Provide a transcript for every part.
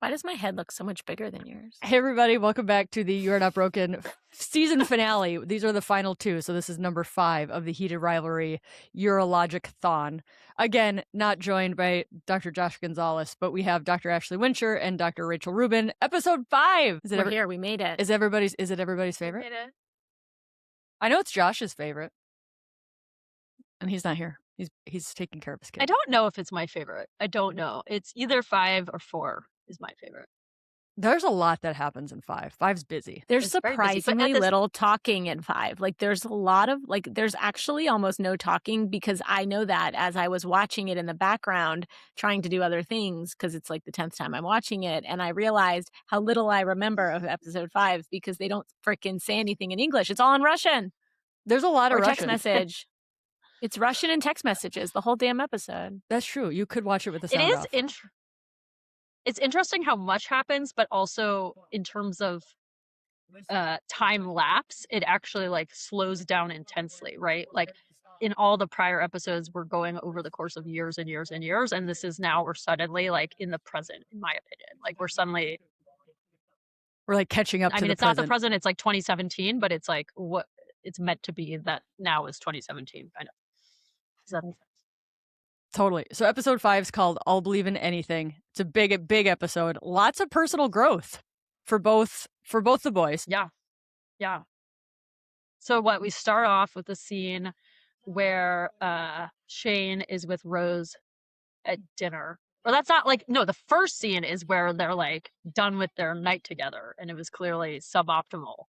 Why does my head look so much bigger than yours? Hey everybody, welcome back to the You're Not Broken season finale. These are the final two, so this is number 5 of the Heated Rivalry Urologic-Thon. Again, not joined by Dr. Josh Gonzalez, but we have Dr. Ashley Wincher and Dr. Rachel Rubin. Episode 5! We're here, we made it. Is it everybody's favorite? We made it. I know it's Josh's favorite. And he's not here. He's taking care of his kid. I don't know if it's my favorite. I don't know. It's either 5 or 4 is my favorite. There's a lot that happens in 5. 5's busy. There's It's very busy, but surprisingly at little talking in 5. Like there's a lot of there's actually almost no talking because I know that as I was watching it in the background, trying to do other things because it's like the 10th time I'm watching it, and I realized how little I remember of episode 5 because they don't freaking say anything in English. It's all in Russian. There's a lot of Or text Russian. message. It's Russian and text messages the whole damn episode. That's true. You could watch it with the sound off. It's interesting how much happens, but also in terms of time lapse, it actually like slows down intensely, right? Like in all the prior episodes, we're going over the course of years and years and years, and this is now we're suddenly like in the present, in my opinion. Like we're like catching up to the present. It's not the present, it's like 2017, but it's like what it's meant to be that now is 2017, kind of. Does that make sense? Totally. So episode 5 is called I'll Believe in Anything. It's a big episode. Lots of personal growth for both the boys. Yeah. Yeah. So we start off with a scene where Shane is with Rose at dinner. Or that's not the first scene is where they're like done with their night together, and it was clearly suboptimal.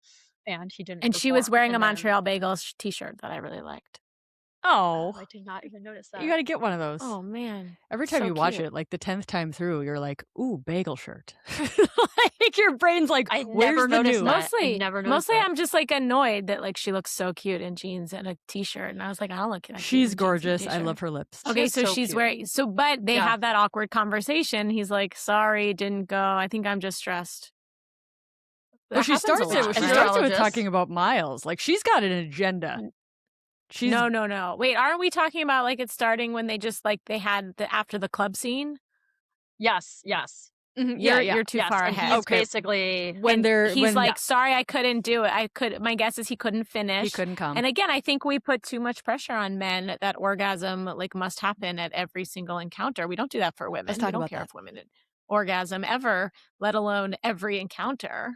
And he didn't. And she was perform. wearing And a then- Montreal Bagels t-shirt that I really liked. Oh, I did not even notice that. you got to get one of those. Oh man. Every time so you watch cute. it, like the 10th time through, you're like, ooh, bagel shirt. Like your brain's like, I where's never the noticed new? that. Mostly, I never noticed mostly that. I'm just like annoyed that like she looks so cute in jeans and a t-shirt, and I was like, I don't look that cute in She's jeans and a gorgeous. I t-shirt. love her lips. Okay, She's so so she's cute. wearing but they Yeah. have that awkward conversation. He's like, sorry, didn't go. I think I'm just stressed. Well, she starts it with Astrologist. talking about Miles. Like she's got an agenda. She's No. Wait, aren't we talking about like it's starting when they just like they had after the club scene? Yes. Mhm, You're too yes. far And ahead. he's Okay. basically when they're He's when like, sorry, I couldn't do it. My guess is he couldn't finish. he couldn't come. And again, I think we put too much pressure on men that orgasm like must happen at every single encounter. We don't do that for women. Let's talk we don't about care that. if women orgasm ever, let alone every encounter.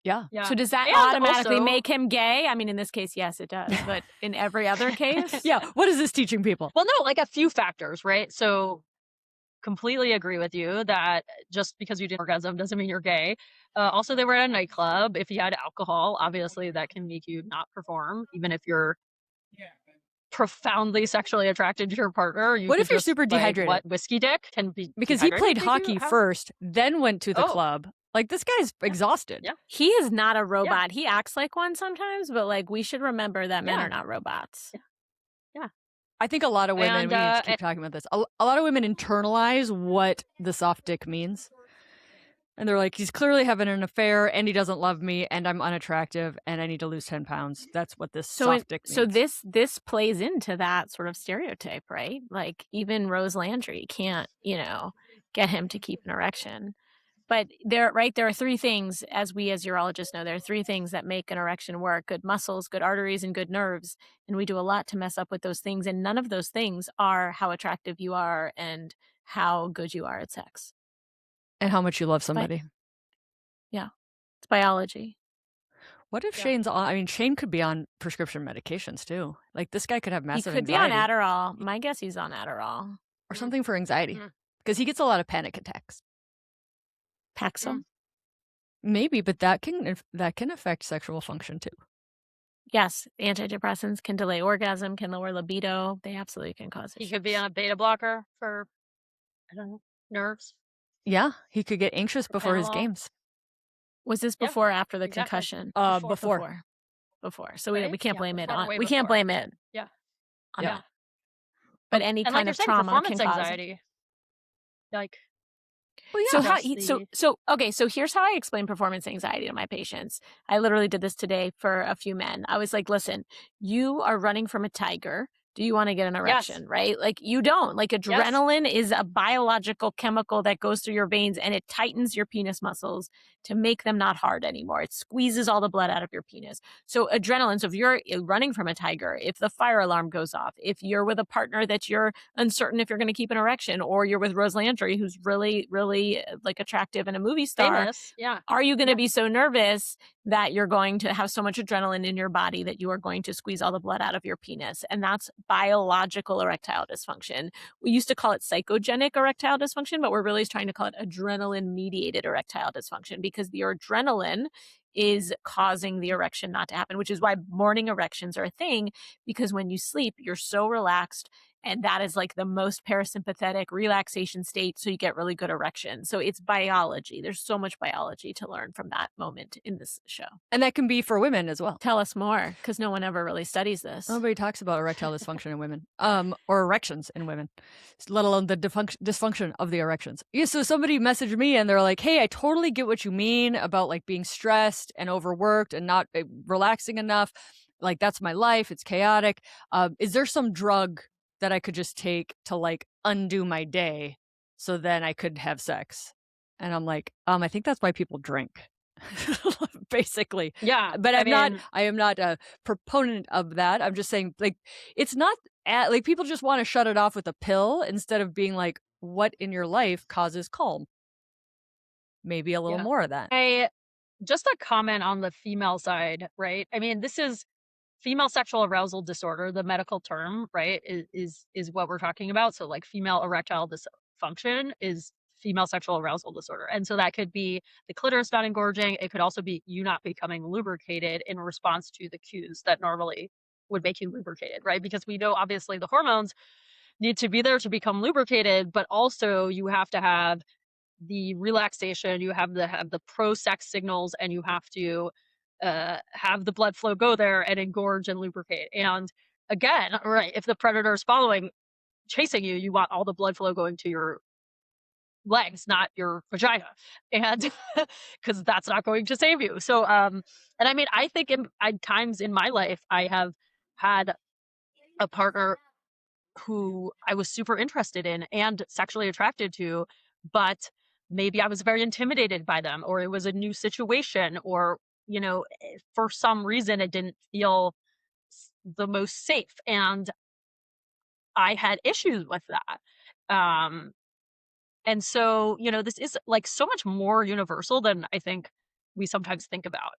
yeah. yeah. So does that And automatically also- make him gay? I mean, in this case, yes, it does. But in every other case, Yeah. What is this teaching people? Well, no, like a few factors, right? So completely agree with you that just because you did orgasm doesn't mean you're gay. Also, they were at a nightclub. If you had alcohol, obviously that can make you not perform, even if you're profoundly sexually attracted to your partner. What if you're super dehydrated? What whiskey dick can be Because he dehydrated played make you hockey have- first, then went to the Oh. club. Like this guy's exhausted. Yeah. he is not a robot. He acts like one sometimes, but like we should remember that men Yeah. are not robots. I think a lot of women, And, we need to keep talking about this. A lot of women internalize what the soft dick means. And they're like, he's clearly having an affair and he doesn't love me and I'm unattractive and I need to lose 10 pounds. That's what this soft dick means. So this plays into that sort of stereotype, right? Like even Rose Landry can't, get him to keep an erection. But there are 3 things, as we as urologists know, there are 3 things that make an erection work: good muscles, good arteries, and good nerves. And we do a lot to mess up with those things. And none of those things are how attractive you are and how good you are at sex. And how much you love somebody. It's biology. What if Yeah. Shane's on? I mean, Shane could be on prescription medications too. Like this guy could have He massive could anxiety. be on Adderall. My guess he's on Adderall. Or something for anxiety. Mhm. Because he gets a lot of panic attacks. Paxil. Maybe, but that can affect sexual function too. Yes, antidepressants can delay orgasm, can lower libido. They absolutely can cause He issues. could be on a beta blocker for, I don't know, nerves. Yeah, he could get anxious before his Tylenol. games. Was this Yeah, before or after the exactly. concussion? Before. Before. So Right? we can't Yeah, blame it before, on way we can't before. blame it. Yeah. On Yeah. that. But any And kind like of you're saying, trauma can performance cause it. anxiety. Like, Well, So yeah. how Just so here's how I explain performance anxiety to my patients. I literally did this today for a few men. I was like, listen, you are running from a tiger. do you want to get an Yes. erection, right? Like you don't. Like adrenaline is a biological chemical that goes through your veins and it tightens your penis muscles to make them not hard anymore. It squeezes all the blood out of your penis. So adrenaline, so if you're running from a tiger, if the fire alarm goes off, if you're with a partner that you're uncertain if you're going to keep an erection, or you're with Rose Landry, who's really, really like attractive and a movie star, Famous. Yeah. are you going to be so nervous that you're going to have so much adrenaline in your body that you are going to squeeze all the blood out of your penis? And that's biological erectile dysfunction. We used to call it psychogenic erectile dysfunction, but we're really trying to call it adrenaline-mediated erectile dysfunction because the adrenaline is causing the erection not to happen, which is why morning erections are a thing, because when you sleep, you're so relaxed. And that is like the most parasympathetic relaxation state. So you get really good erection. So it's biology. There's so much biology to learn from that moment in this show. And that can be for women as well. Tell us more, because no one ever really studies this. Nobody talks about erectile dysfunction in women, or erections in women, let alone the dysfunction of the erections. Yeah, so somebody messaged me and they're like, hey, I totally get what you mean about like being stressed and overworked and not relaxing enough. Like that's my life. It's chaotic. Is there some drug that I could just take to like undo my day so then I could have sex? And I'm like, I think that's why people drink. Basically. Yeah. But I am not a proponent of that. I'm just saying like it's not like people just want to shut it off with a pill instead of being like, what in your life causes calm? Maybe a little more of that. Just a comment on the female side, right? I mean, this is female sexual arousal disorder, the medical term, right, is what we're talking about. So like female erectile dysfunction is female sexual arousal disorder. And so that could be the clitoris not engorging. It could also be you not becoming lubricated in response to the cues that normally would make you lubricated, right? Because we know obviously the hormones need to be there to become lubricated, but also you have to have the relaxation, you have the pro-sex signals, and you have to have the blood flow go there and engorge and lubricate. And again, right, if the predator is chasing you, you want all the blood flow going to your legs, not your vagina, and because that's not going to save you. So, and I mean, I think at times in my life, I have had a partner who I was super interested in and sexually attracted to, but maybe I was very intimidated by them, or it was a new situation, or, you know, for some reason it didn't feel the most safe. And I had issues with that. And so, you know, this is like so much more universal than I think we sometimes think about.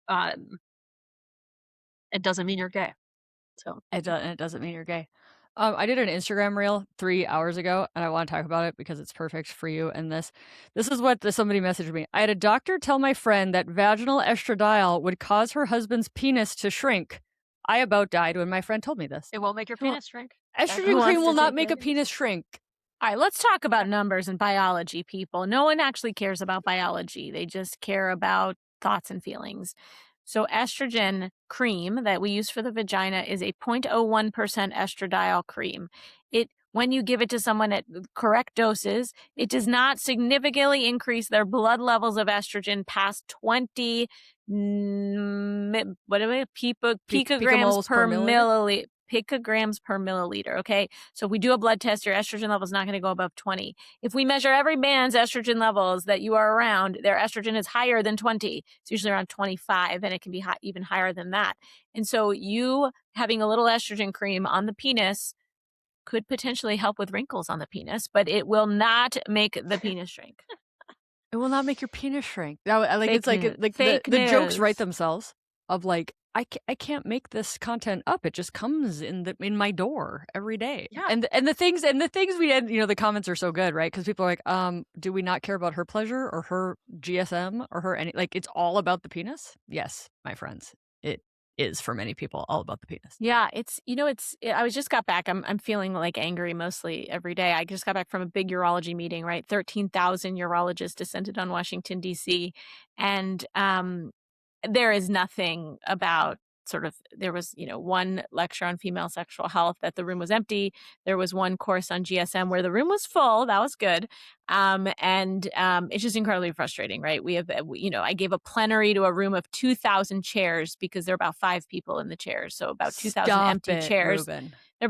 It doesn't mean you're gay. So it doesn't mean you're gay. I did an Instagram reel 3 hours ago, and I want to talk about it because it's perfect for you. And this is what somebody messaged me. I had a doctor tell my friend that vaginal estradiol would cause her husband's penis to shrink. I about died when my friend told me this. it won't make your penis shrink. Estrogen cream will not make a penis shrink. All right, let's talk about numbers and biology, people. No one actually cares about biology. They just care about thoughts and feelings. So estrogen cream that we use for the vagina is a 0.01% estradiol cream. When you give it to someone at correct doses, it does not significantly increase their blood levels of estrogen past 20 picograms per milliliter. Picograms per milliliter. Okay. So if we do a blood test, your estrogen level is not going to go above 20. If we measure every man's estrogen levels that you are around, their estrogen is higher than 20. It's usually around 25, and it can be even higher than that. And so you having a little estrogen cream on the penis could potentially help with wrinkles on the penis, but it will not make the penis shrink. It will not make your penis shrink. Like Fake it's like news. the jokes write themselves of like, I can't make this content up. It just comes in my door every day. Yeah. And the things we had, you know, the comments are so good, right? Because people are like, do we not care about her pleasure or her GSM or her like it's all about the penis? Yes, my friends. It is for many people all about the penis. Yeah, I just got back. I'm feeling like angry mostly every day. I just got back from a big urology meeting, right? 13,000 urologists descended on Washington, D.C. And there is nothing about there was, one lecture on female sexual health that the room was empty. There was one course on GSM where the room was full. That was good. And it's just incredibly frustrating, right? I gave a plenary to a room of 2,000 chairs because there are about 5 people in the chairs. So about 2,000 empty chairs. Rubin. there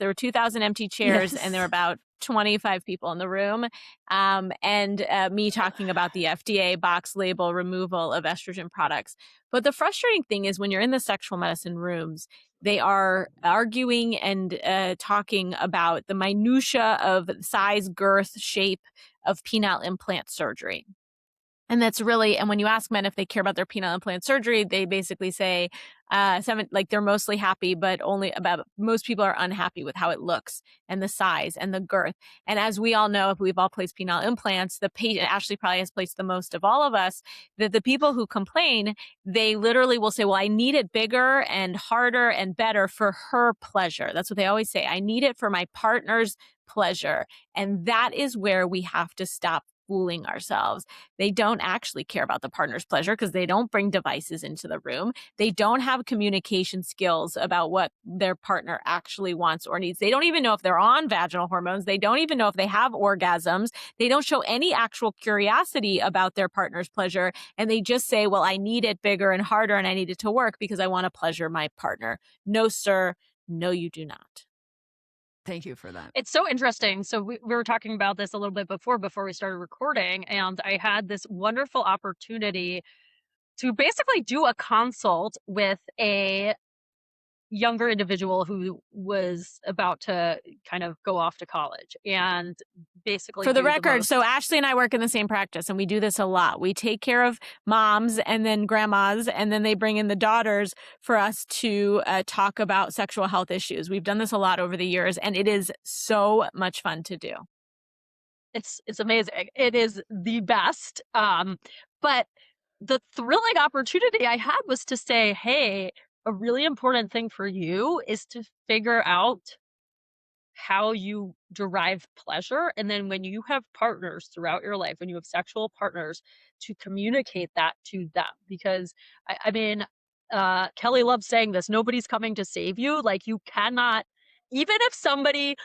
were 2,000 empty chairs, and there were about 25 people in the room. And me talking about the FDA box label removal of estrogen products. But the frustrating thing is when you're in the sexual medicine rooms, they are arguing and talking about the minutia of size, girth, shape of penile implant surgery. And that's really, and when you ask men if they care about their penile implant surgery, they basically say, they're mostly happy, but most people are unhappy with how it looks and the size and the girth. And as we all know, if we've all placed penile implants, the patient, Ashley probably has placed the most of all of us, that the people who complain, they literally will say, well, I need it bigger and harder and better for her pleasure. That's what they always say. I need it for my partner's pleasure. And that is where we have to stop fooling ourselves. They don't actually care about the partner's pleasure because they don't bring devices into the room. They don't have communication skills about what their partner actually wants or needs. They don't even know if they're on vaginal hormones. They don't even know if they have orgasms. They don't show any actual curiosity about their partner's pleasure. And they just say, well, I need it bigger and harder and I need it to work because I want to pleasure my partner. No, sir. No, you do not. Thank you for that. It's so interesting. So we were talking about this a little bit before we started recording, and I had this wonderful opportunity to basically do a consult with a younger individual who was about to kind of go off to college and basically for the record, so Ashley and I work in the same practice and we do this a lot. We take care of moms and then grandmas, and then they bring in the daughters for us to talk about sexual health issues. We've done this a lot over the years, and it is so much fun to do. It's amazing. It is the best. But the thrilling opportunity I had was to say, hey, a really important thing for you is to figure out how you derive pleasure. And then when you have partners throughout your life, when you have sexual partners, to communicate that to them. Because I mean, Kelly loves saying this, nobody's coming to save you. Like, you cannot, even if somebody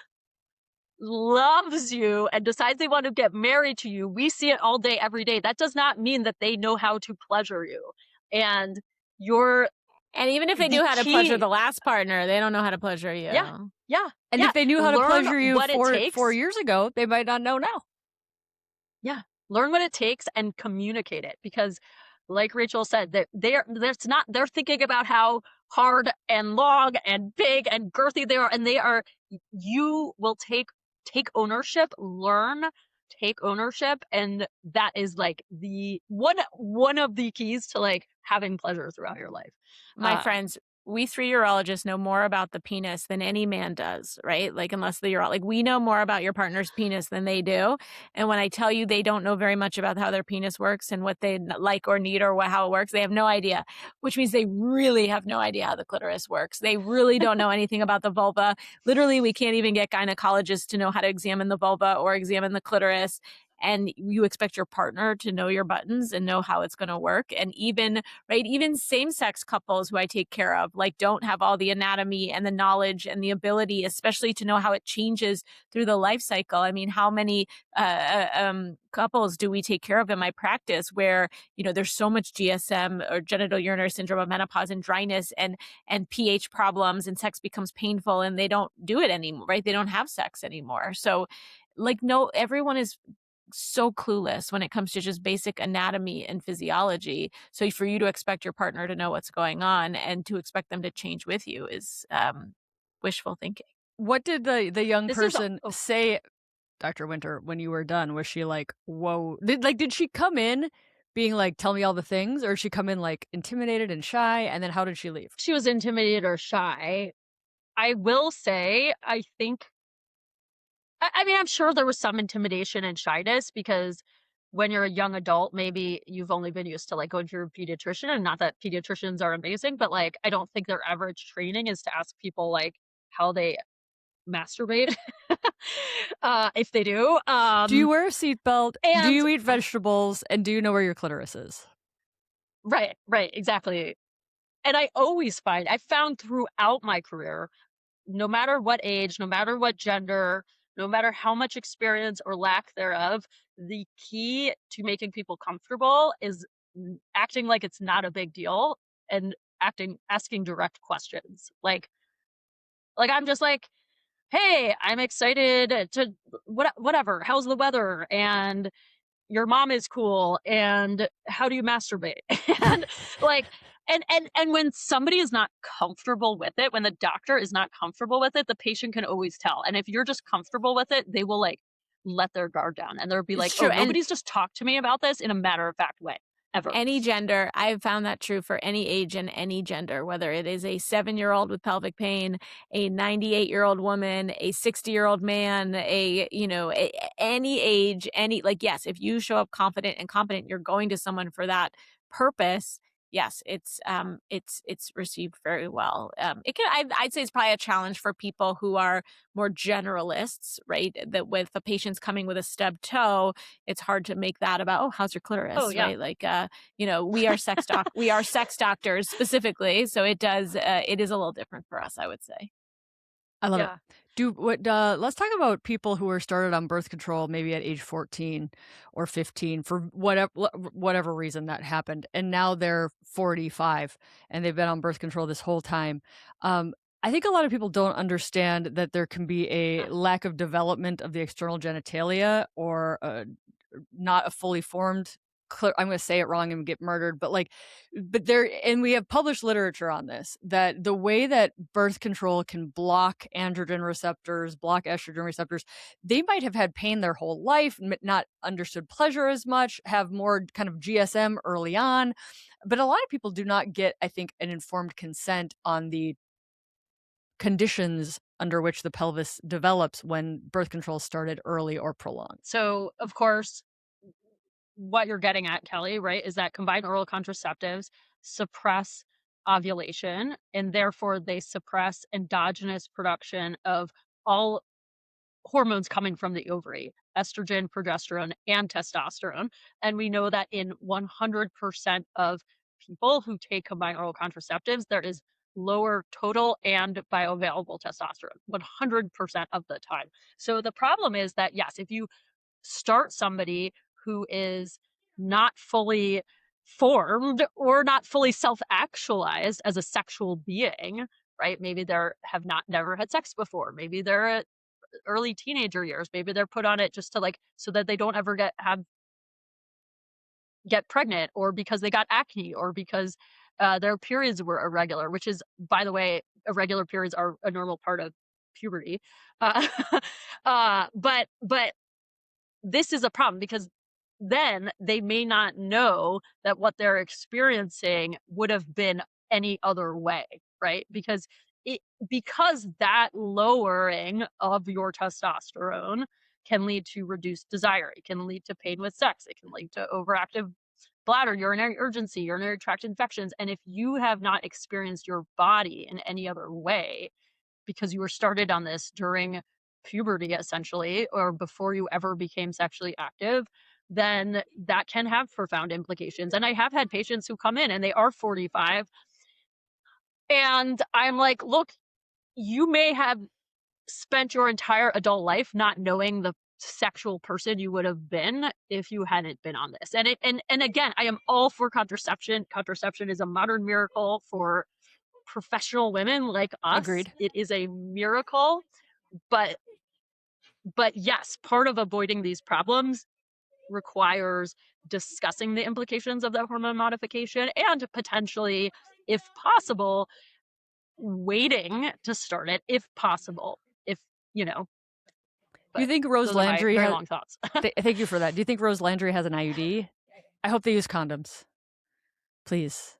loves you and decides they want to get married to you, we see it all day, every day. That does not mean that they know how to pleasure you. And even if they knew how to pleasure the last partner, they don't know how to pleasure you. Yeah. And if they knew how to pleasure you 4 years ago, they might not know now. Yeah. Learn what it takes and communicate it. Because like Rachel said, that they're thinking about how hard and long and big and girthy they are. And you will take ownership, take ownership. And that is like the one of the keys to like having pleasure throughout your life. My friends, we 3 urologists know more about the penis than any man does, right? Like, unless we know more about your partner's penis than they do. And when I tell you they don't know very much about how their penis works and what they like or need or how it works, they have no idea, which means they really have no idea how the clitoris works. They really don't know anything about the vulva. Literally, we can't even get gynecologists to know how to examine the vulva or examine the clitoris. And you expect your partner to know your buttons and know how it's going to work. And even same-sex couples who I take care of, like, don't have all the anatomy and the knowledge and the ability, especially to know how it changes through the life cycle. I mean, how many couples do we take care of in my practice where, there's so much GSM or genital urinary syndrome of menopause and dryness and pH problems, and sex becomes painful and they don't do it anymore, right? They don't have sex anymore. So everyone is so clueless when it comes to just basic anatomy and physiology. So for you to expect your partner to know what's going on and to expect them to change with you is wishful thinking. What did the young person say, Dr. Winter, when you were done? Was she like, whoa? Did she come in being like, tell me all the things? Or did she come in like intimidated and shy? And then how did she leave? She was intimidated or shy. I will say, I think, I mean, I'm sure there was some intimidation and shyness because when you're a young adult, maybe you've only been used to like going to your pediatrician, and not that pediatricians are amazing, but like, I don't think their average training is to ask people like how they masturbate. If they do. Do you wear a seatbelt? Do you eat vegetables? And do you know where your clitoris is? Right, exactly. And I found throughout my career, no matter what age, no matter what gender, no matter how much experience or lack thereof, the key to making people comfortable is acting like it's not a big deal and asking direct questions. Like, Like, I'm just like, hey, I'm excited to whatever. How's the weather? And your mom is cool. And how do you masturbate? And like, and when somebody is not comfortable with it, when the doctor is not comfortable with it, the patient can always tell. And if you're just comfortable with it, they will like let their guard down and they'll be It's like, true. oh, And nobody's just talked to me about this in a matter of fact way ever. any gender, I've found that true for any age and any gender, whether it is a 7-year-old with pelvic pain, a 98-year-old woman, a 60-year-old man, any age, like, yes, if you show up confident and competent, you're going to someone for that purpose. Yes, it's received very well. I'd say it's probably a challenge for people who are more generalists, right? That with the patients coming with a stubbed toe, it's hard to make that about, oh, how's your clitoris, Oh, yeah. right? Like, we are sex doctors specifically, so it is a little different for us, I would say. I love Yeah. it. Let's talk about people who were started on birth control maybe at age 14 or 15 for whatever reason that happened, and now they're 45 and they've been on birth control this whole time. I think a lot of people don't understand that there can be a lack of development of the external genitalia or not a fully formed. I'm going to say it wrong and get murdered, but we have published literature on this, that the way that birth control can block androgen receptors, block estrogen receptors, they might have had pain their whole life, not understood pleasure as much, have more kind of GSM early on. But a lot of people do not get, I think, an informed consent on the conditions under which the pelvis develops when birth control started early or prolonged. So, of course, what you're getting at, Kelly, right, is that combined oral contraceptives suppress ovulation and therefore they suppress endogenous production of all hormones coming from the ovary, estrogen, progesterone, and testosterone. And we know that in 100% of people who take combined oral contraceptives, there is lower total and bioavailable testosterone 100% of the time. So the problem is that, yes, if you start somebody who is not fully formed or not fully self-actualized as a sexual being, right? Maybe they're have not never had sex before. Maybe they're at early teenager years. Maybe they're put on it just to like so that they don't ever get pregnant, or because they got acne, or because their periods were irregular, which is, by the way, irregular periods are a normal part of puberty. Uh, but this is a problem because then they may not know that what they're experiencing would have been any other way, right? Because that lowering of your testosterone can lead to reduced desire. It can lead to pain with sex. It can lead to overactive bladder, urinary urgency, urinary tract infections. And if you have not experienced your body in any other way, because you were started on this during puberty essentially, or before you ever became sexually active, then that can have profound implications. And I have had patients who come in and they are 45 and I'm like, look, you may have spent your entire adult life not knowing the sexual person you would have been if you hadn't been on this. And again, I am all for contraception. Contraception is a modern miracle for professional women like us. Agreed. It is a miracle, but yes, part of avoiding these problems requires discussing the implications of that hormone modification and potentially, if possible, waiting to start it if possible. If you know. Do you think Rose Those are my Landry very has? long thoughts. Thank you for that. Do you think Rose Landry has an IUD? I hope they use condoms. Please.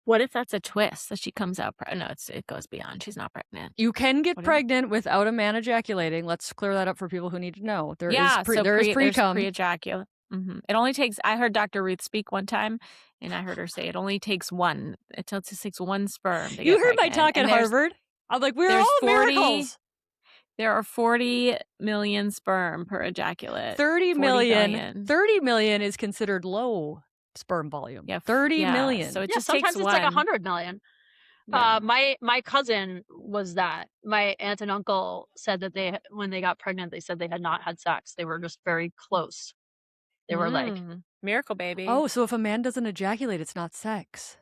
What if that's a twist that she comes out no, it goes beyond. She's not pregnant. You can get pregnant without a man ejaculating. Let's clear that up for people who need to know. There is pre-cum. Pre-ejaculate. It only takes, I heard Dr. Ruth speak one time, and I heard her say it only takes one. It just takes one sperm to You get heard my pregnant. talk at Harvard. I'm like, we're all miracles. There are 40 million sperm per ejaculate. 30 million. 30 million is considered low sperm volume. Yeah, 30 million. So it just sometimes takes it's one. like 100 million. Yeah. My cousin was that. My aunt and uncle said that when they got pregnant, they said they had not had sex. They were just very close. They were like miracle baby. Oh, so if a man doesn't ejaculate, it's not sex.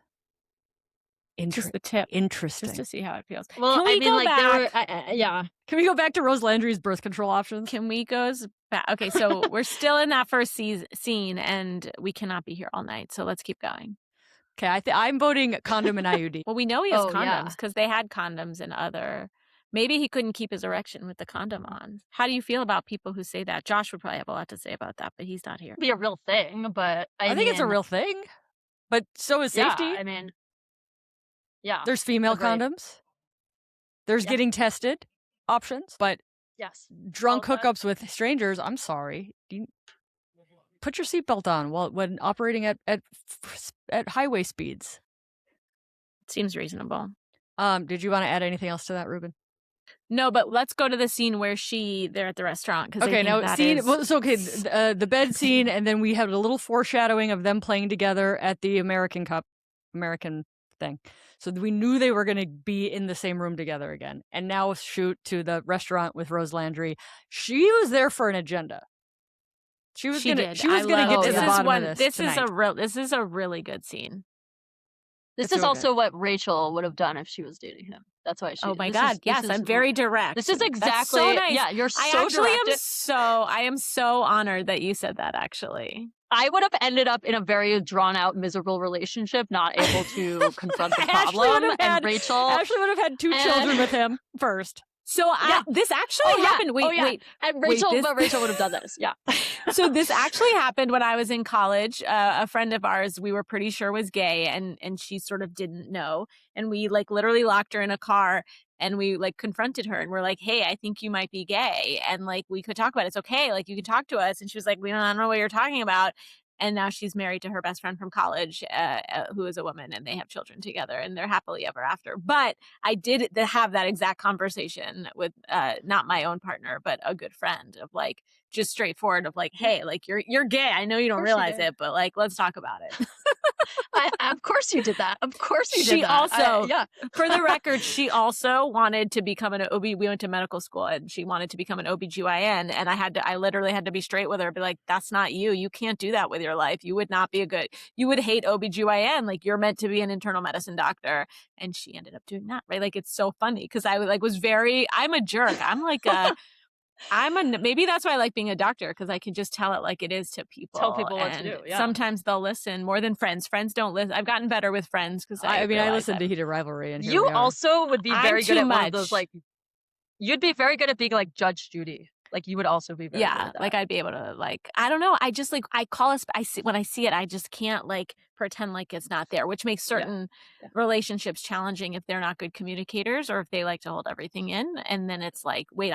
Just the tip. Interesting. Just to see how it feels. Well, Can we I mean, go like, back? yeah. Can we go back to Rose Landry's birth control options? Can we go back? Okay, so we're still in that first scene, and we cannot be here all night. So let's keep going. Okay, I'm voting condom and IUD. Well, we know he has Oh, yeah. condoms because they had condoms and other. Maybe he couldn't keep his erection with the condom on. How do you feel about people who say that? Josh would probably have a lot to say about that, but he's not here. Be a real thing, but I think it's a real thing, but so is safety. Yeah, I mean, yeah. There's female agreed. condoms. There's Yeah. getting tested options, but Yes. drunk All of that. hookups with strangers, I'm sorry. Put your seatbelt on when operating at highway speeds. Seems reasonable. Did you want to add anything else to that, Rubin? No, but let's go to the scene where they're at the restaurant. Okay, now the bed scene, and then we had a little foreshadowing of them playing together at the American thing. So we knew they were going to be in the same room together again. And now shoot to the restaurant with Rose Landry. She was there for an agenda. She was going to get to the bottom of this tonight. This is a really good scene. This is also what Rachel would have done if she was dating him. That's why she. Oh my God! Yes, I'm very direct. This is exactly. That's so nice. Yeah, you're so direct. I am so honored that you said that. Actually, I would have ended up in a very drawn out, miserable relationship, not able to confront the problem. Rachel would have had 2 children with him first. So this actually happened. Wait. And Rachel would have done this. Yeah. So this actually happened when I was in college. A friend of ours, we were pretty sure was gay, and she sort of didn't know. And we literally locked her in a car, and we confronted her, and we're like, "Hey, I think you might be gay, and we could talk about it. It's okay. You can talk to us." And she was like, "I don't know what you're talking about." And now she's married to her best friend from college, who is a woman, and they have children together, and they're happily ever after. But I did have that exact conversation with not my own partner, but a good friend of just straightforward of hey, you're gay. I know you don't realize it, but let's talk about it. Of course you did that. Of course you did she that. Also, for the record, she also wanted to become an OB. We went to medical school, and she wanted to become an OB/GYN. And I literally had to be straight with her, be like, that's not you. You can't do that with your life. You would not be you would hate OB/GYN. You're meant to be an internal medicine doctor. And she ended up doing that, right? It's so funny because I I'm a jerk. I'm maybe that's why I like being a doctor, because I can just tell it like it is to people. Tell people what to do. Yeah. Sometimes they'll listen more than friends. Friends don't listen. I've gotten better with friends because I listened to Heated Rivalry, and you also would be very good at one of those you'd be very good at being Judge Judy. You would also be very good at that. I'd be able to I don't know. I just I call us. When I see it, I just can't pretend it's not there, which makes certain relationships challenging if they're not good communicators or if they like to hold everything in. And then it's wait,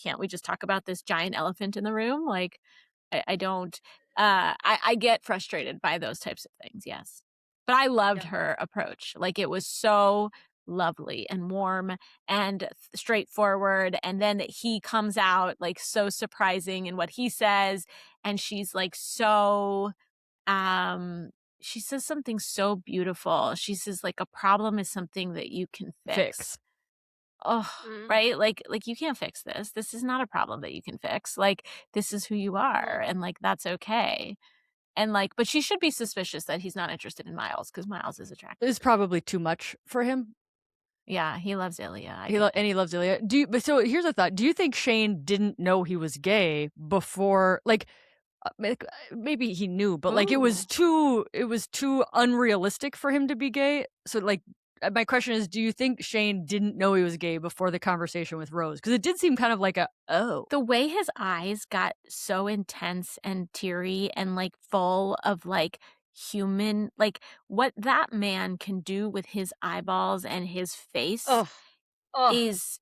can't we just talk about this giant elephant in the room? I don't. I get frustrated by those types of things. Yes, but I loved her approach. It was so lovely and warm and straightforward, and then he comes out so surprising in what he says, and she's so she says something so beautiful. She says a problem is something that you can fix. Oh, right? You can't fix this. This is not a problem that you can fix. This is who you are, and that's okay. And but she should be suspicious that he's not interested in Miles, because Miles is attractive. It's probably too much for him. Yeah, he loves Ilya. He loves Ilya. So here's a thought. Do you think Shane didn't know he was gay before? Maybe he knew, but it was too unrealistic for him to be gay. So my question is, do you think Shane didn't know he was gay before the conversation with Rose? Because it did seem kind of the way his eyes got so intense and teary and full of human, what that man can do with his eyeballs and his face is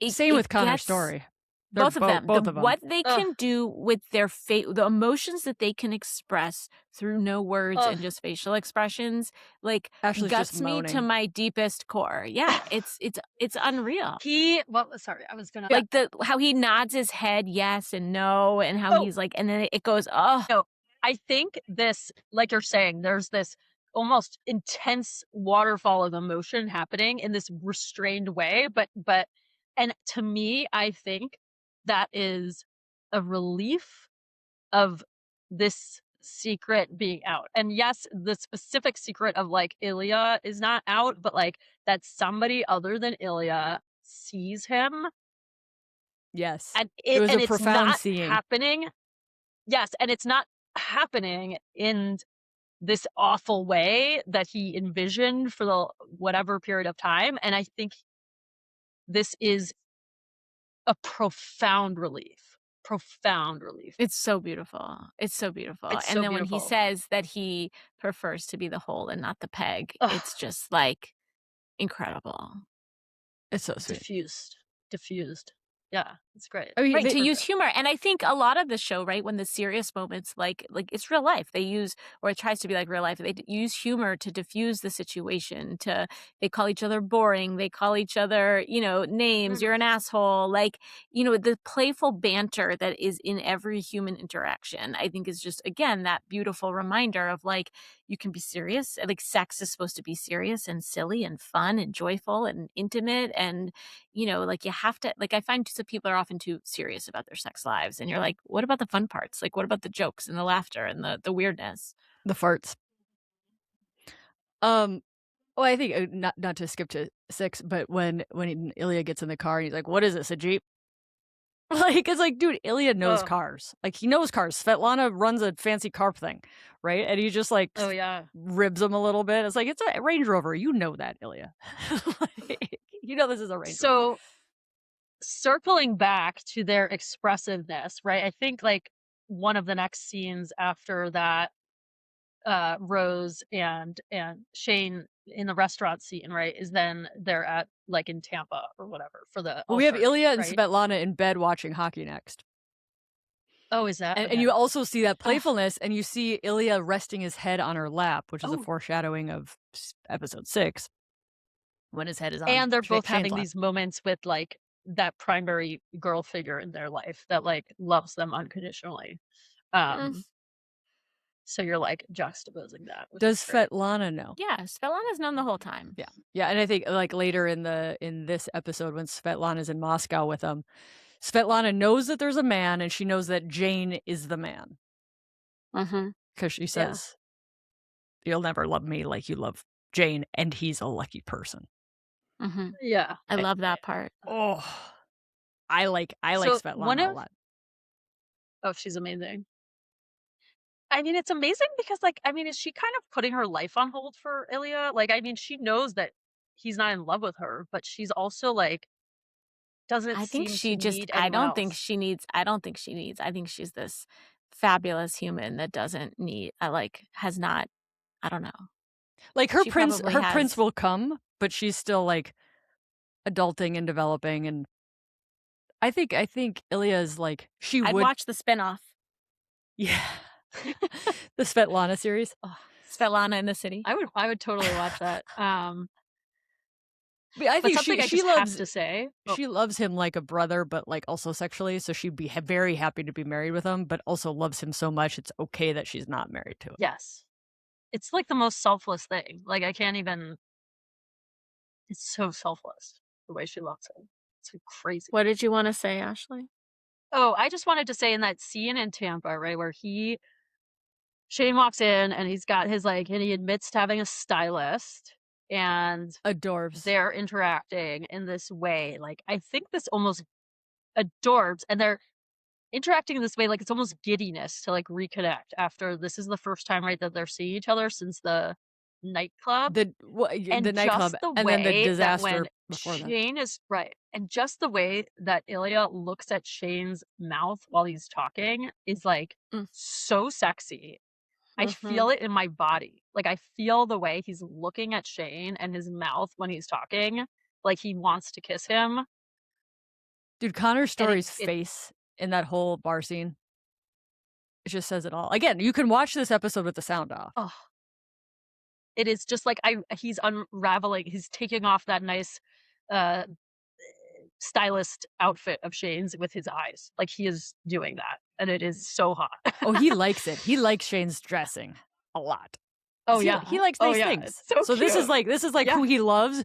same with Connor's story. Both of them. Both of them. What they can do with their face, the emotions that they can express through no words and just facial expressions, Ashley's guts me to my deepest core. Yeah, it's unreal. Sorry, I was gonna how he nods his head yes and no, and how he's and then it goes No, I think this, you're saying, there's this almost intense waterfall of emotion happening in this restrained way, but and to me, I think that is a relief of this secret being out. And yes, the specific secret of like Ilya is not out, but like that somebody other than Ilya sees him, Yes. and It was a it's profound not seeing. happening. Yes, and it's not happening in this awful way that he envisioned for the whatever period of time. And I think this is a profound relief. Profound relief. It's so beautiful. It's so beautiful. It's And so then when he beautiful. says that he prefers to be the hole and not the peg, Ugh. it's just like incredible. It's so sweet. Diffused. Yeah, it's great. I mean, Right, they- to use humor. And I think a lot of the show, right, when the serious moments, like it's real life, they use, or it tries to be like real life, they use humor to diffuse the situation, they call each other boring, they call each other, names, you're an asshole, like, the playful banter that is in every human interaction, I think is just, again, that beautiful reminder of like, you can be serious, like sex is supposed to be serious and silly and fun and joyful and intimate, and like you have to, like, I find some people are often too serious about their sex lives, and you're like, what about the fun parts? Like, what about the jokes and the laughter and the weirdness? The farts. Well, I think not to skip to 6, but when Ilya gets in the car and he's like, "What is this, a Jeep?" Like, it's like, dude, Ilya knows cars. Like, he knows cars. Svetlana runs a fancy car thing, right? And he just like ribs him a little bit. It's like, it's a Range Rover. You know that, Ilya. Like, you know this is a Range Rover. So circling back to their expressiveness, right? I think like one of the next scenes after that, Rose and Shane in the restaurant scene, right, is then they're at like in Tampa or whatever for the we have Ilya and right? Svetlana in bed watching hockey next. Oh, is that? And you also see that playfulness, and you see Ilya resting his head on her lap, which is a foreshadowing of episode 6 when his head is on. And they're both Shane's having lap. these moments with like that primary girl figure in their life that like loves them unconditionally. So you're like juxtaposing that. Does Svetlana know? Yeah, Svetlana's known the whole time. Yeah, and I think like later in this episode when Svetlana's in Moscow with him, Svetlana knows that there's a man, and she knows that Jane is the man. Because she says, "You'll never love me like you love Jane, and he's a lucky person." Yeah, I love that part. Oh, I like Svetlana a lot. Oh, she's amazing. I mean, it's amazing because, like, I mean, is she kind of putting her life on hold for Ilya? Like, I mean, she knows that he's not in love with her, but she's also like, doesn't. I think seem she to just. need I anyone don't else. think she needs. I don't think she needs. I think she's this fabulous human that doesn't need. Has not. I don't know. Like her She prince probably has- will come, but she's still like adulting and developing, and I think Ilya is like I'd would watch the spinoff. Yeah. The Svetlana series. Oh, Svetlana in the City. I would totally watch that. But I think something she just loves have to say. She loves him like a brother, but like also sexually. So she'd be very happy to be married with him, but also loves him so much it's okay that she's not married to him. Yes, it's like the most selfless thing. Like I can't even. It's so selfless the way she loves him. It's crazy. What did you want to say, Ashley? Oh, I just wanted to say in that scene in Tampa, right, where Shane walks in and he's got his and he admits to having a stylist and Adorbs. They're interacting in this way. Like, I think this almost adorbs, and they're interacting in this way, like it's almost giddiness to like reconnect after this is the first time, right, that they're seeing each other since the nightclub. The nightclub, and then the disaster before that. Shane is right. And just the way that Ilya looks at Shane's mouth while he's talking is like so sexy. I feel it in my body. Like I feel the way he's looking at Shane and his mouth when he's talking, like he wants to kiss him. Dude, Connor's Story's face in that whole bar scene, it just says it all. Again, you can watch this episode with the sound off. Oh, it is just like he's unraveling. He's taking off that nice stylist outfit of Shane's with his eyes. Like he is doing that, and it is so hot. Oh, he likes it. He likes Shane's dressing a lot. Oh He likes nice things. So this is like who he loves,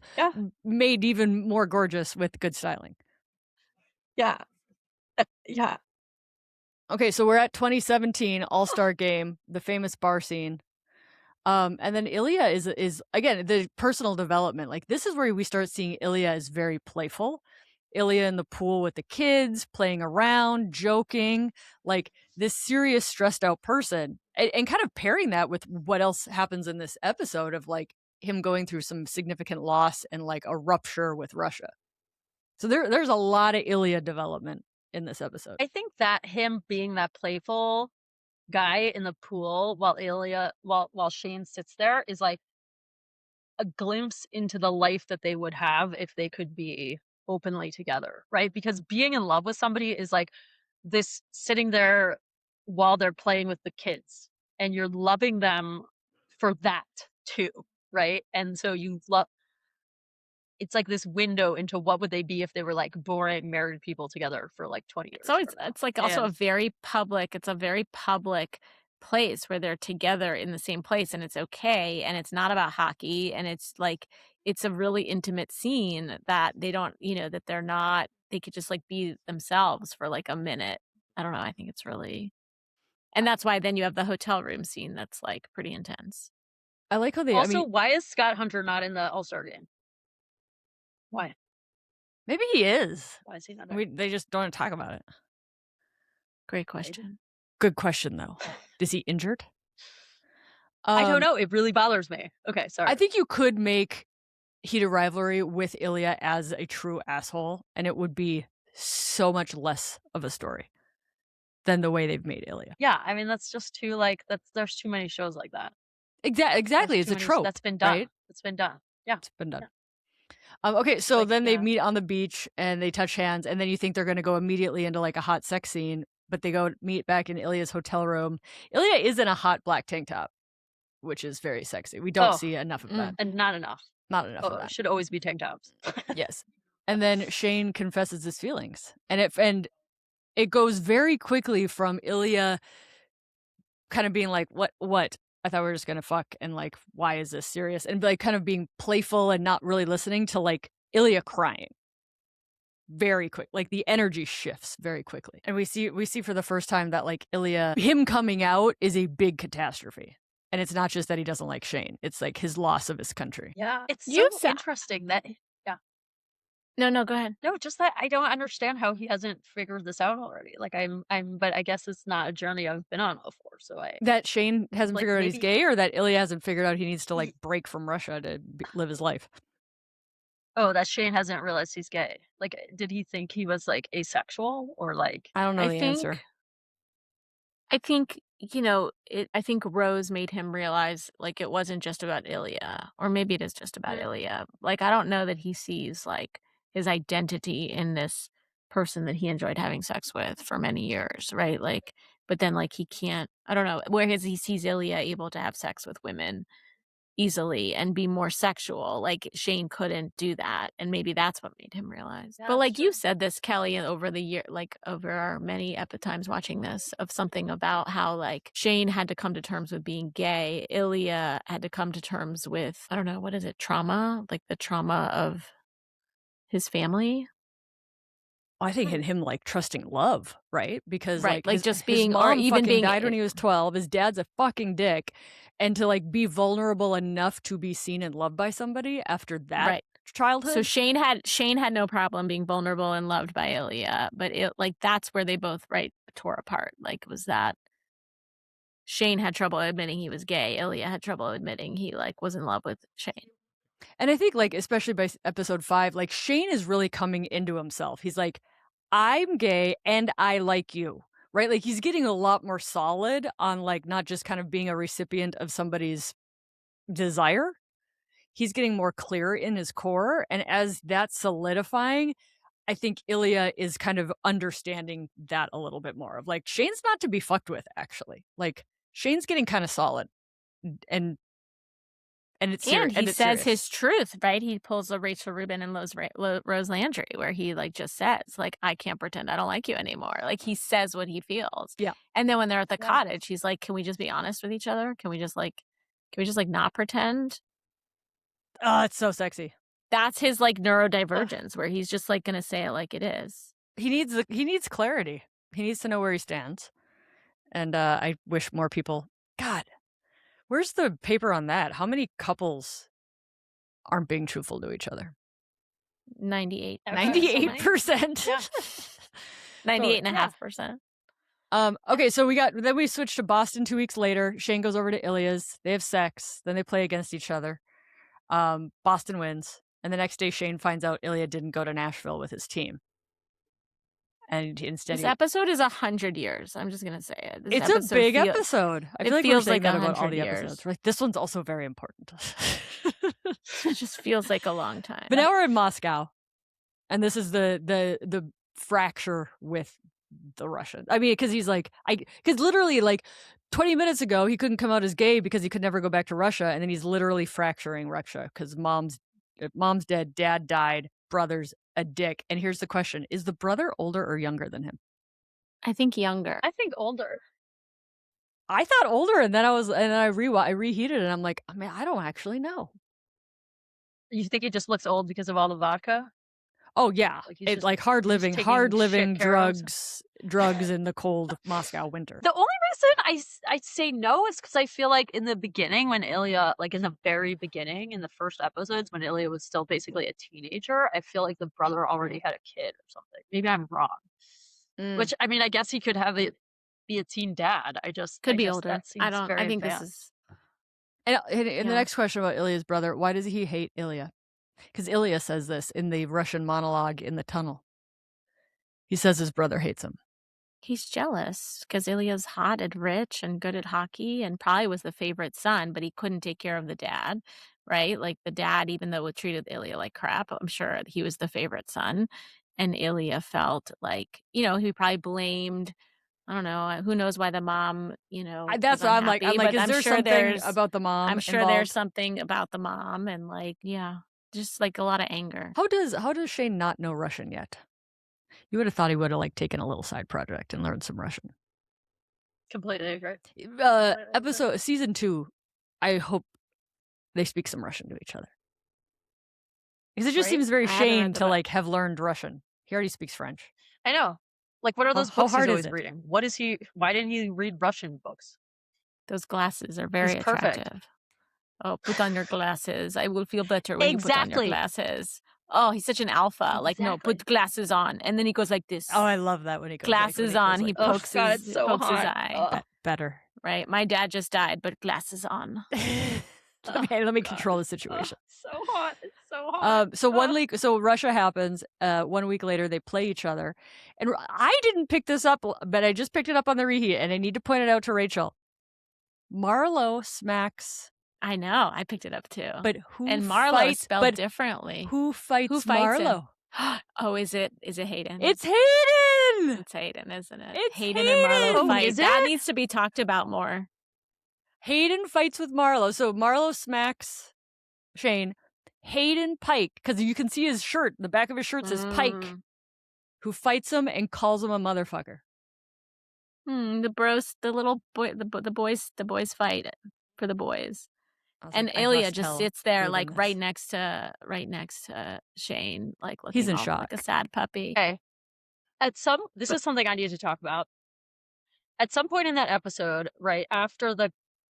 made even more gorgeous with good styling. Yeah. Yeah. Okay, so we're at 2017 All-Star Game, the famous bar scene. And then Ilya is again the personal development. Like this is where we start seeing Ilya as very playful. Ilya in the pool with the kids, playing around, joking, like this serious, stressed out person, and kind of pairing that with what else happens in this episode of like him going through some significant loss and like a rupture with Russia. So there's a lot of Ilya development in this episode. I think that him being that playful guy in the pool while Shane sits there is like a glimpse into the life that they would have if they could be openly together, right? Because being in love with somebody is like this sitting there while they're playing with the kids and you're loving them for that too, right? And so you love it's like this window into what would they be if they were like boring married people together for like 20 years. It's always, from now. it's like also a And very public, it's a very public place where they're together in the same place and it's okay. And it's not about hockey. And it's like, it's a really intimate scene that they don't, you know, that they're not, they could just like be themselves for like a minute. I don't know. I think it's really, and that's why then you have the hotel room scene that's like pretty intense. I like how they. also, I mean, why is Scott Hunter not in the All-Star game? Why? maybe he is. Why is he not there? They just don't talk about it. Great question. Good question though. Is he injured? I don't know. It really bothers me. Okay, sorry. I think you could make Heated Rivalry with Ilya as a true asshole, and it would be so much less of a story than the way they've made Ilya. Yeah, I mean that's just too like there's too many shows like that. Exactly, it's a trope. That's been done. Right? It's been done. Yeah, it's been done. Yeah. Okay, so like, then they yeah. meet on the beach and they touch hands, and then you think they're going to go immediately into like a hot sex scene, but they go meet back in Ilya's hotel room. Ilya is in a hot black tank top, which is very sexy. We don't see enough of that. And not enough. Not enough of that. It should always be tank tops. Yes. And then Shane confesses his feelings. And it goes very quickly from Ilya kind of being like, what? I thought we were just gonna fuck, and like, why is this serious? And like kind of being playful and not really listening to like Ilya crying. Very quick. Like the energy shifts very quickly. And we see for the first time that like Ilya, him coming out is a big catastrophe. And it's not just that he doesn't like Shane. It's like his loss of his country. Yeah. It's so interesting that No, go ahead. No, just that I don't understand how he hasn't figured this out already. Like but I guess it's not a journey I've been on before. So that Shane hasn't like, figured out he's gay, or that Ilya hasn't figured out he needs to like break from Russia to live his life. Oh, that Shane hasn't realized he's gay. Like, did he think he was like asexual or like? I don't know the answer. I think, you know, I think Rose made him realize like it wasn't just about Ilya, or maybe it is just about Ilya. Like, I don't know that he sees like his identity in this person that he enjoyed having sex with for many years, right? Like, but then like he can't, I don't know, whereas he sees Ilya able to have sex with women easily and be more sexual, like Shane couldn't do that, and maybe that's what made him realize. Yeah, but like sure. you said this, Kelly, over the year, like over our many times watching this, of something about how like Shane had to come to terms with being gay, Ilya had to come to terms with, I don't know, what is it, trauma, like the trauma of his family. I think in him like trusting love, right? Because right, like just being, his mom or even being died when he was 12. His dad's a fucking dick, and to like be vulnerable enough to be seen and loved by somebody after that childhood. So Shane had no problem being vulnerable and loved by Ilya, but it like that's where they both tore apart. Like, was that Shane had trouble admitting he was gay, Ilya had trouble admitting he like was in love with Shane. And I think like especially by episode 5, like Shane is really coming into himself. He's like, I'm gay and I like you, right? Like he's getting a lot more solid on like not just kind of being a recipient of somebody's desire. He's getting more clear in his core. And as that's solidifying, I think Ilya is kind of understanding that a little bit more of like, Shane's not to be fucked with, actually. Like Shane's getting kind of solid and it's serious. And he says his truth, right? He pulls a Rachel Rubin and Rose Landry, where he like just says, like, I can't pretend I don't like you anymore. Like he says what he feels. Yeah. And then when they're at the cottage, he's like, can we just be honest with each other? Can we just not pretend? Oh, it's so sexy. That's his like neurodivergence, where he's just like gonna say it like it is. He needs clarity. He needs to know where he stands. And I wish more people. God, where's the paper on that? How many couples aren't being truthful to each other? 98. 98%. Yeah. 98.5%. Okay, so then we switch to Boston 2 weeks later. Shane goes over to Ilya's. They have sex. Then they play against each other. Boston wins. And the next day, Shane finds out Ilya didn't go to Nashville with his team. And instead, This episode is 100 years. I'm just gonna say it. It's a big episode. I feel like we're feels saying like that about all 100 the years. episodes. Right? This one's also very important. It just feels like a long time. But now we're in Moscow, and this is the fracture with the Russian. I mean, because he's like, because literally like 20 minutes ago he couldn't come out as gay because he could never go back to Russia, and then he's literally fracturing Russia because mom's dead, dad died, brother's a dick. And here's the question: is the brother older or younger than him? I think younger. I think older. I thought older, and then I reheated it, and I'm like, I mean, I don't actually know. You think he just looks old because of all the vodka? Oh yeah, Like like hard living drugs in the cold Moscow winter. The only reason I say no is because I feel like in the beginning when Ilya, like in the very beginning, in the first episodes when Ilya was still basically a teenager, I feel like the brother already had a kid or something. Maybe I'm wrong. Which, I mean, I guess he could have it be a teen dad. Could be older. I think advanced. This is. And the next question about Ilya's brother: why does he hate Ilya? Because Ilya says this in the Russian monologue in the tunnel. He says his brother hates him. He's jealous because Ilya's hot and rich and good at hockey and probably was the favorite son, but he couldn't take care of the dad, right? Like the dad, even though it treated Ilya like crap, I'm sure he was the favorite son. And Ilya felt like, he probably blamed, I don't know, who knows why the mom, that's what I'm like, is there something about the mom? I'm sure there's something about the mom and just like a lot of anger. How does Shane not know Russian yet? You would have thought he would have like taken a little side project and learned some Russian. Completely agree. Season 2, I hope they speak some Russian to each other. Because it just seems very Shane to like have learned Russian. He already speaks French. I know. Like, what are those books he's always reading? Why didn't he read Russian books? Those glasses are very attractive. Oh, put on your glasses. I will feel better when you put on your glasses. Oh, he's such an alpha. Exactly. Like, no, put glasses on. And then he goes like this. Oh, I love that when he goes glasses on. He pokes his eye. Better. Right. My dad just died, but glasses on. Let me control the situation. So hot. It's so hot. So Russia happens. 1 week later, they play each other. And I didn't pick this up, but I just picked it up on the reheat. And I need to point it out to Rachel. Marlo smacks. I know. I picked it up too. But Marlo is spelled differently. Who fights Marlo? Oh, is it Hayden? It's Hayden! It's Hayden, isn't it? It's Hayden and Marlo fight. That needs to be talked about more. Hayden fights with Marlo. So Marlo smacks Shane. Hayden Pike, because you can see his shirt. The back of his shirt says Pike, who fights him and calls him a motherfucker. The boys fight for the boys. And like, Ilya just sits there like right next to Shane, like looking he's in shock, like a sad puppy. Okay. This is something I need to talk about. At some point in that episode, right after the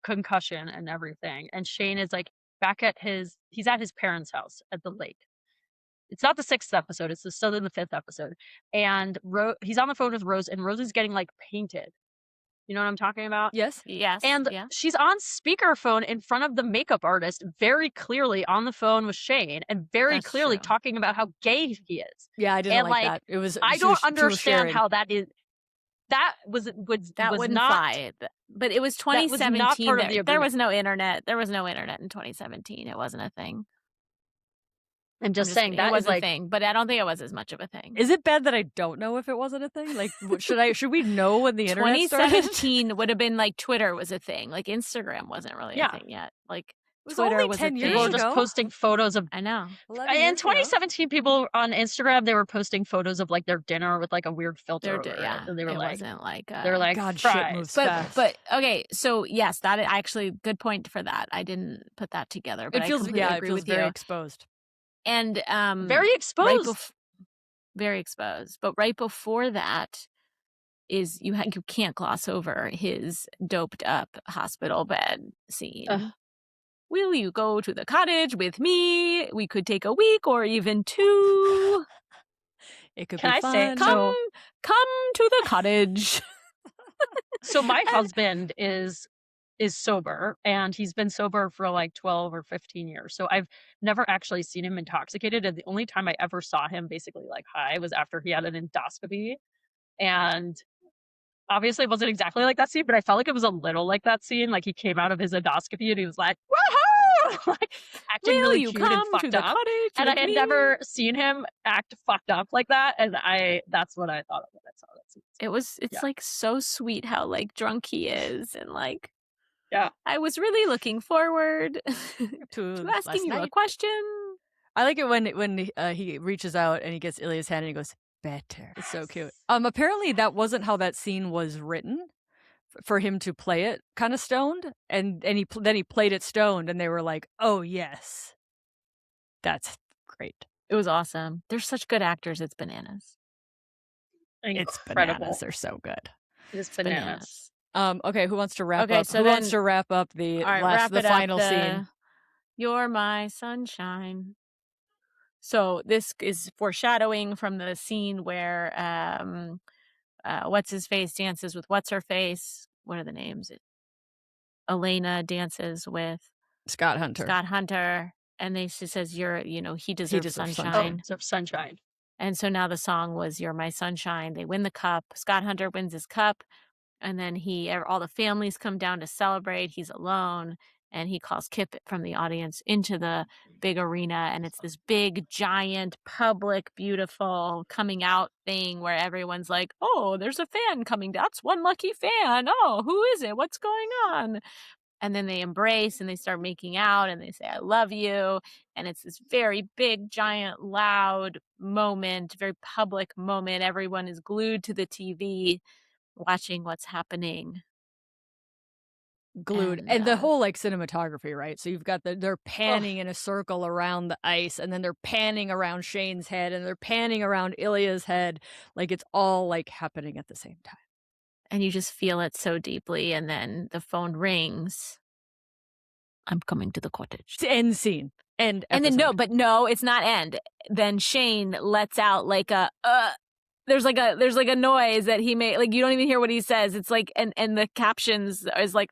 concussion and everything, and Shane is like back he's at his parents' house at the lake. It's not the 6th episode, it's still in the 5th episode. And he's on the phone with Rose, and Rose is getting like painted. You know what I'm talking about? Yes. And she's on speakerphone in front of the makeup artist, very clearly on the phone with Shane, and very clearly talking about how gay he is. Yeah, I didn't like that. It was. I don't understand how that is. That wouldn't fly. But it was 2017. There was no internet. There was no internet in 2017. It wasn't a thing. I'm just saying that was a thing, but I don't think it was as much of a thing. Is it bad that I don't know if it wasn't a thing? Like, should we know when the internet started? 2017 would have been like Twitter was a thing. Like Instagram wasn't really a thing yet. Like Twitter was 10 years ago. People were just posting photos of. I know. In 2017, people on Instagram, they were posting photos of like their dinner with like a weird filter. And they were wasn't like. They were like, God, shit moves fast. But okay, so yes, that actually good point for that. I didn't put that together, but it feels it feels very exposed. And very exposed. Very exposed. But right before that, is you can't gloss over his doped up hospital bed scene. Will you go to the cottage with me? We could take a week or even 2. It could Can be I say fun. Come to the cottage. so my husband is sober, and he's been sober for like 12 or 15 years. So I've never actually seen him intoxicated. And the only time I ever saw him basically like high was after he had an endoscopy. And obviously it wasn't exactly like that scene, but I felt like it was a little like that scene. Like he came out of his endoscopy and he was like, woohoo! Like acting Will really you cute and come to fucked the up. cottage And I with had me? never seen him act fucked up like that. And that's what I thought of when I saw that scene. It's like so sweet how like drunk he is, and like, Yeah. I was really looking forward to asking you a question. I like it when he reaches out and he gets Ilya's hand and he goes, better. It's so cute. Apparently that wasn't how that scene was written, for him to play it kind of stoned, and then he played it stoned, and they were like, oh yes, that's great. It was awesome. They're such good actors. It's bananas. Incredible. It's bananas. They're so good. It's bananas. Okay, who wants to wrap up? So who then, wants to wrap up the final scene? You're my sunshine. So this is foreshadowing from the scene where what's his face dances with what's her face. What are the names? Elena dances with Scott Hunter, and she says, he deserves sunshine. Deserves sunshine. And so now the song was "You're My Sunshine." They win the cup. Scott Hunter wins his cup, and then all the families come down to celebrate. He's alone, and he calls Kip from the audience into the big arena, and it's this big, giant, public, beautiful coming out thing where everyone's like, "Oh, there's a fan coming. That's one lucky fan. Oh, who is it? What's going on?" And then they embrace and they start making out and they say, "I love you." And it's this very big, giant, loud moment, very public moment. Everyone is glued to the TV watching what's happening. Glued. And the whole like cinematography, right? So you've got they're panning in a circle around the ice, and then they're panning around Shane's head, and they're panning around Ilya's head. Like it's all like happening at the same time. And you just feel it so deeply, and then the phone rings. I'm coming to the cottage. It's end scene. And then no, it's not end. Then Shane lets out like a there's like a noise that he made, like you don't even hear what he says. It's like and the captions is like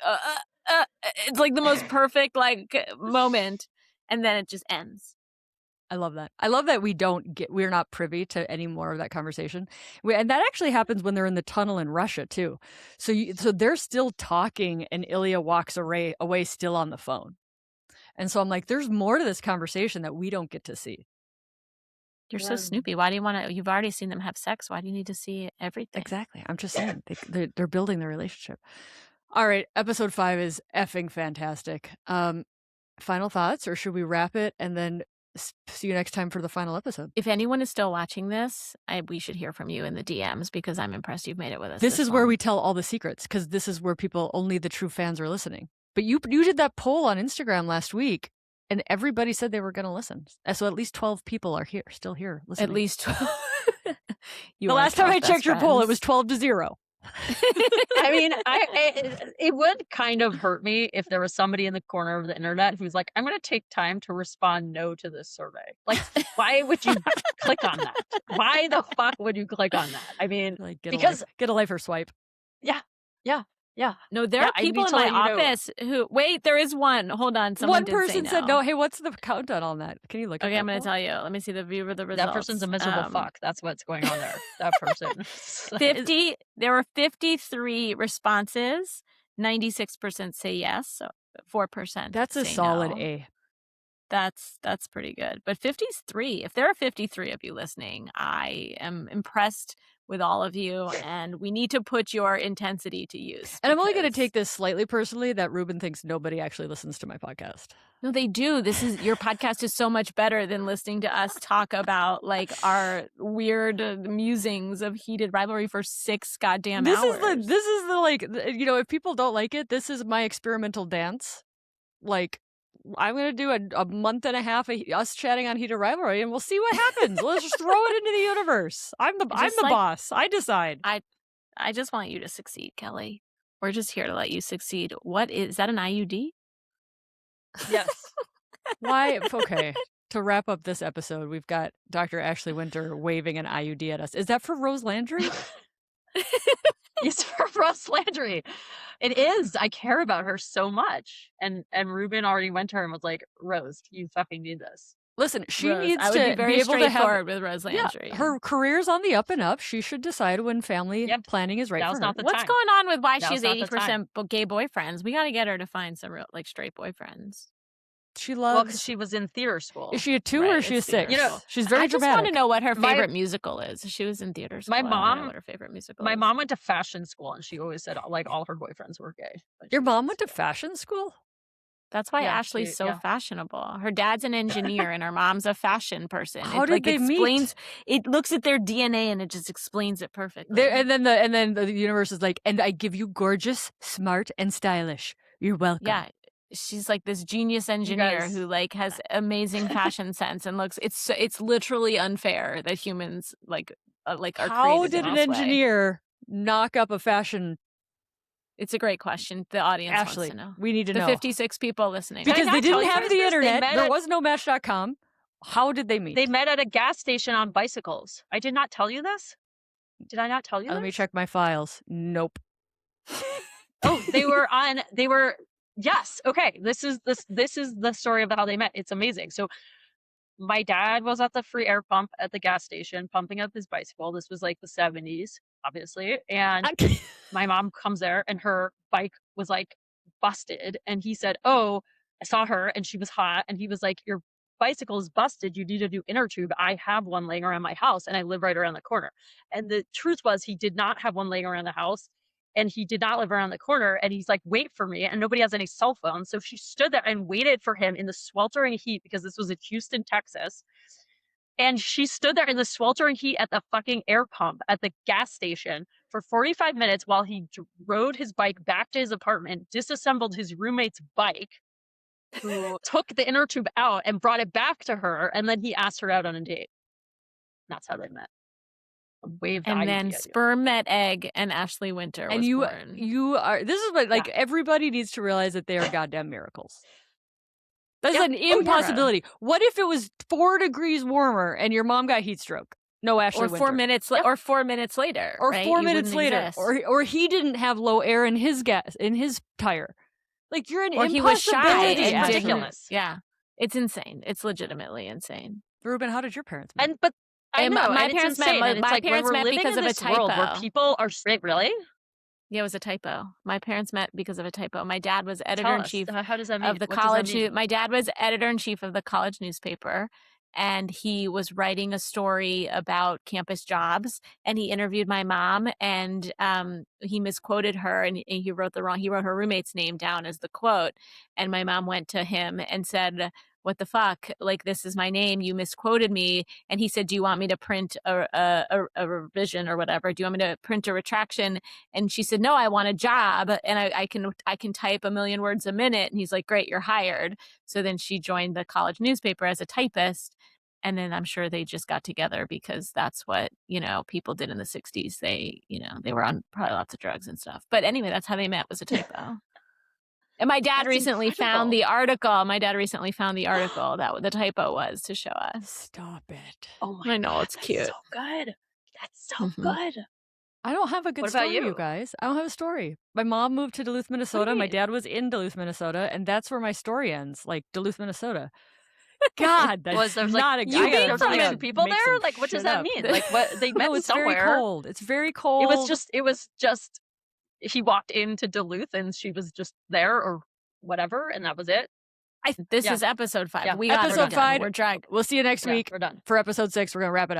it's like the most perfect like moment, and then it just ends. I love that. I love that we're not privy to any more of that conversation. And that actually happens when they're in the tunnel in Russia too. So they're still talking, and Ilya walks away still on the phone. And so I'm like, there's more to this conversation that we don't get to see. You're so snoopy. Why do you want to? You've already seen them have sex. Why do you need to see everything? Exactly. I'm just saying they're building their relationship. All right. Episode 5 is effing fantastic. Final thoughts, or should we wrap it and then see you next time for the final episode? If anyone is still watching this, we should hear from you in the DMs, because I'm impressed you've made it with us. This is where we tell all the secrets, because this is where only the true fans are listening. But you did that poll on Instagram last week, and everybody said they were going to listen. So at least 12 people are still here listening. At least 12. The last time I checked your poll, it was 12-0. I mean, it would kind of hurt me if there was somebody in the corner of the internet who's like, I'm going to take time to respond no to this survey. Like, why would you click on that? Why the fuck would you click on that? I mean, like, get a life or swipe. Yeah. No, there are people in my office who. Wait, there is one. Hold on. One person said no. Hey, what's the countdown on that? Can you look at that? Okay, I'm going to tell you. Let me see the view of the results. That person's a miserable fuck. That's what's going on there. That person. 50. There were 53 responses. 96% say yes. So 4%. That's a solid no. A. That's pretty good. But 53. If there are 53 of you listening, I am impressed with all of you, and we need to put your intensity to use. And I'm only going to take this slightly personally that Rubin thinks nobody actually listens to my podcast. No, they do. Your podcast is so much better than listening to us talk about like our weird musings of Heated Rivalry for 6 goddamn hours. This is the like, if people don't like it, this is my experimental dance. Like, I'm going to do a month and a half of us chatting on Heated Rivalry, and we'll see what happens. Let's just throw it into the universe. I'm the boss. I decide. I just want you to succeed, Kelly. We're just here to let you succeed. What is that, an IUD? Yes. Why? Okay. To wrap up this episode, we've got Dr. Ashley Winter waving an IUD at us. Is that for Rose Landry? It's for Rose Landry. It is. I care about her so much. And Rubin already went to her and was like, Rose, you fucking need this. Listen, she Rose, needs I would to be very able to have straightforward with Rose Landry. her career's on the up and up. She should decide when family planning is right Now's for her. not the What's time. going on with why she Now's has not the 80% gay boyfriends? We got to get her to find some real, like, straight boyfriends. She Well, loves. because she was in theater school. Is she a 2 or is she a it's 6? You know, she's very I just dramatic. want to know what her My- favorite musical is. She was in theater school. My I wanna know mom- what her favorite musical My is. mom went to fashion school, and she always said like all her boyfriends were gay. But Your she mom was- went to fashion school? That's why Yeah, Ashley's she- so yeah. fashionable. Her dad's an engineer and her mom's a fashion person. How it, did they meet? explains, It looks at their DNA and it just explains it perfectly. There, and then the universe is like, and I give you gorgeous, smart, and stylish. You're welcome. Yeah. She's like this genius engineer guys- who like has amazing fashion sense and looks. It's literally unfair that humans like are How created did in an this way. engineer knock up a fashion? It's a great question. The audience Ashley, wants to know. we need to The know. 56 people listening. Can I Because not they tell didn't you have guys the this? They internet. met There at- was no Match.com. How did they meet? They met at a gas station on bicycles. I did not tell you this. Did I not tell you Let me this? check my files. Nope. Oh, they were yes. Okay. This is the story of how they met. It's amazing. So my dad was at the free air pump at the gas station pumping up his bicycle. This was like the 70s, obviously. And my mom comes there and her bike was like busted. And he said, "Oh, I saw her and she was hot." And he was like, "Your bicycle is busted. You need a new inner tube. I have one laying around my house and I live right around the corner." And the truth was he did not have one laying around the house. And he did not live around the corner. And he's like, "Wait for me." And nobody has any cell phones. So she stood there and waited for him in the sweltering heat because this was in Houston, Texas. And she stood there in the sweltering heat at the fucking air pump at the gas station for 45 minutes while he rode his bike back to his apartment, disassembled his roommate's bike, who took the inner tube out and brought it back to her. And then he asked her out on a date. That's how they met. Waved the And IUD then at you. sperm met egg and Ashley Winter And was you born. are. This is what everybody needs to realize that they are goddamn miracles. That's Yeah. an Oh, yeah. impossibility. What if it was 4 degrees warmer and your mom got heat stroke? No, Ashley Or Winter. 4 minutes or 4 minutes later. Or right? 4 You minutes wouldn't later, exist. or he didn't have low air in his tire. Like you're an Or he was shy impossibility, and Ashley. didn't. ridiculous. Yeah. It's insane. It's legitimately insane. Ruben, how did your parents meet? But I And know, my and it's parents met- insane, my- and it's my like when parents we're met living because in of a this world where typo. people are straight. Really? Yeah, it was a typo. My parents met because of a typo. My dad was Tell editor in us. chief How does that mean? of the What does that college mean? my dad was editor in chief of the college newspaper, and he was writing a story about campus jobs, and he interviewed my mom, and he misquoted her, and he wrote her roommate's name down as the quote, and my mom went to him and said, "What the fuck? Like, this is my name. You misquoted me." And he said, "Do you want me to print a revision or whatever? Do you want me to print a retraction?" And she said, "No, I want a job, and I can type 1,000,000 words a minute." And he's like, "Great, you're hired." So then she joined the college newspaper as a typist. And then I'm sure they just got together because that's what, people did in the 60s. They were on probably lots of drugs and stuff. But anyway, that's how they met, was a typo. And my dad That's recently found incredible. the article. My dad recently found the article that the typo was to show us. Stop it. Oh my I know, God, it's cute. That's so good. That's so Mhm. good. I don't have a good What about story, you you? guys. I don't have a story. My mom moved to Duluth, Minnesota. My mean? dad was in Duluth, Minnesota, and that's where my story ends. Like Duluth, Minnesota. God, that's Was there's not like a. you I being gotta- from I gotta two people make there? some Like, what does shit that up. mean? Like, what they met No, it's somewhere? very cold. It's very cold. It was just he walked into Duluth and she was just there or whatever, and that was it. This Yeah. is episode 5. Yeah. We got Episode 5. We're dragged. We'll see you next Yeah, week we're done. for episode 6. We're gonna wrap it up.